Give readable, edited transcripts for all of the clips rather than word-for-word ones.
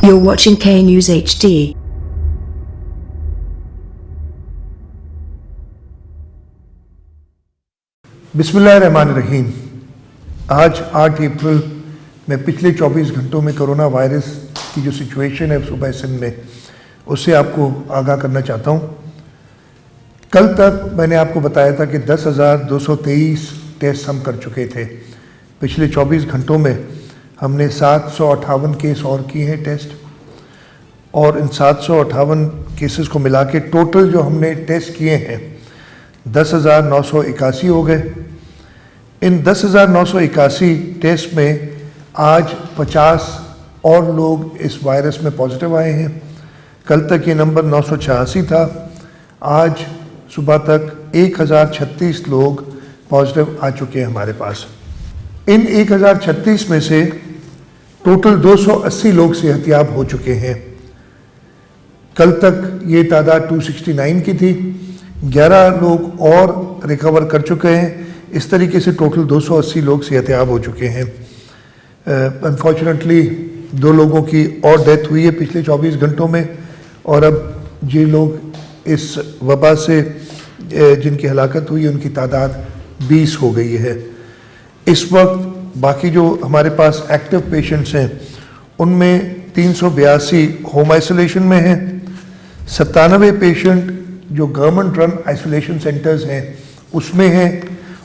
You're watching K News HD. बिस्मिल्लाहिर्रहमानिर्रहीम। आज 8 अप्रैल में पिछले 24 घंटों में कोरोना वायरस की जो सिचुएशन है सूबा सिंध में, उससे आपको आगाह करना चाहता हूँ। कल तक मैंने आपको बताया था कि 10,223 टेस्ट हम कर चुके थे। पिछले 24 घंटों में हमने 758 केस और किए हैं टेस्ट, और इन 758 केसेस को मिला के टोटल जो हमने टेस्ट किए हैं 10,981 हो गए। इन 10,981 टेस्ट में आज 50 और लोग इस वायरस में पॉजिटिव आए हैं। कल तक ये नंबर 986 था। आज सुबह तक 1,036 लोग पॉजिटिव आ चुके हैं हमारे पास। इन 1,036 में से टोटल 280 लोग सेहतयाब हो चुके हैं। कल तक ये तादाद 269 की थी। 11 लोग और रिकवर कर चुके हैं। इस तरीके से टोटल 280 लोग सेहतयाब हो चुके हैं। अनफॉर्चुनेटली 2 लोगों की और डेथ हुई है पिछले 24 घंटों में, और अब ये लोग इस वबा से जिनकी हलाकत हुई उनकी तादाद 20 हो गई है। इस वक्त बाकी जो हमारे पास एक्टिव पेशेंट्स हैं उनमें 382 होम आइसोलेशन में हैं। 97 पेशेंट जो गवर्नमेंट रन आइसोलेशन सेंटर्स हैं उसमें हैं,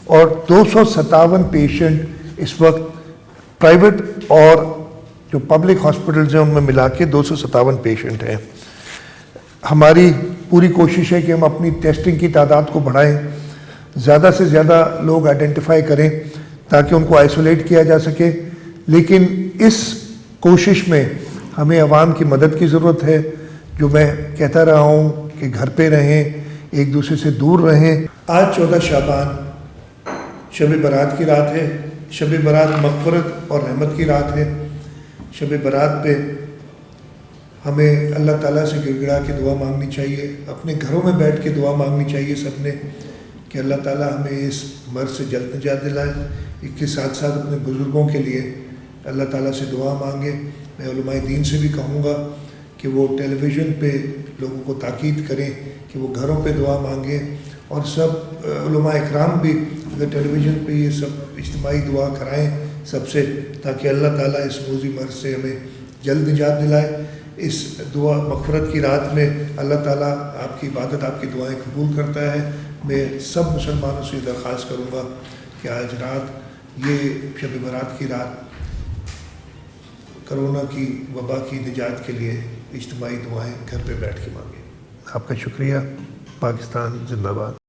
और 257 पेशेंट इस वक्त प्राइवेट और जो पब्लिक हॉस्पिटल्स हैं उनमें मिला के 257 पेशेंट हैं। हमारी पूरी कोशिश है कि हम अपनी टेस्टिंग की तादाद को बढ़ाएं, ज़्यादा से ज़्यादा लोग आइडेंटिफाई करें ताकि उनको आइसोलेट किया जा सके। लेकिन इस कोशिश में हमें आवाम की मदद की ज़रूरत है। जो मैं कहता रहा हूँ कि घर पे रहें, एक दूसरे से दूर रहें। आज 14 शाबान शब बारात की रात है। शब बारात मग़फ़िरत और रहमत की रात है। शब बारात पे हमें अल्लाह ताला से गिड़गिड़ा के दुआ मांगनी चाहिए। अपने घरों में बैठ के दुआ मांगनी चाहिए सब ने कि अल्लाह ताला हमें इस मर्ज़ से जल्द निजात दिलाए। इसके साथ साथ अपने बुज़ुर्गों के लिए अल्लाह ताला से दुआ मांगे। मैं उलमाए दीन से भी कहूँगा कि वो टेलीविज़न पे लोगों को ताकीद करें कि वो घरों पे दुआ मांगें, और सब उलमा इकराम भी अगर टेलीविज़न पे ये सब इज्तिमाई दुआ कराएं सबसे, ताकि अल्लाह ताला इस मूज़ी मर्ज़ से हमें जल्द निजात दिलाए। इस दुआ मग़फ़िरत की रात में अल्लाह ताला आपकी इबादत, आपकी दुआएं कबूल करता है। मैं सब मुसलमानों से दरख्वास्त करूँगा कि आज रात ये शब बारात की रात कोरोना की वबा की निजात के लिए इज्तिमाई दुआएं घर पे बैठ के मांगें। आपका शुक्रिया। पाकिस्तान जिंदाबाद।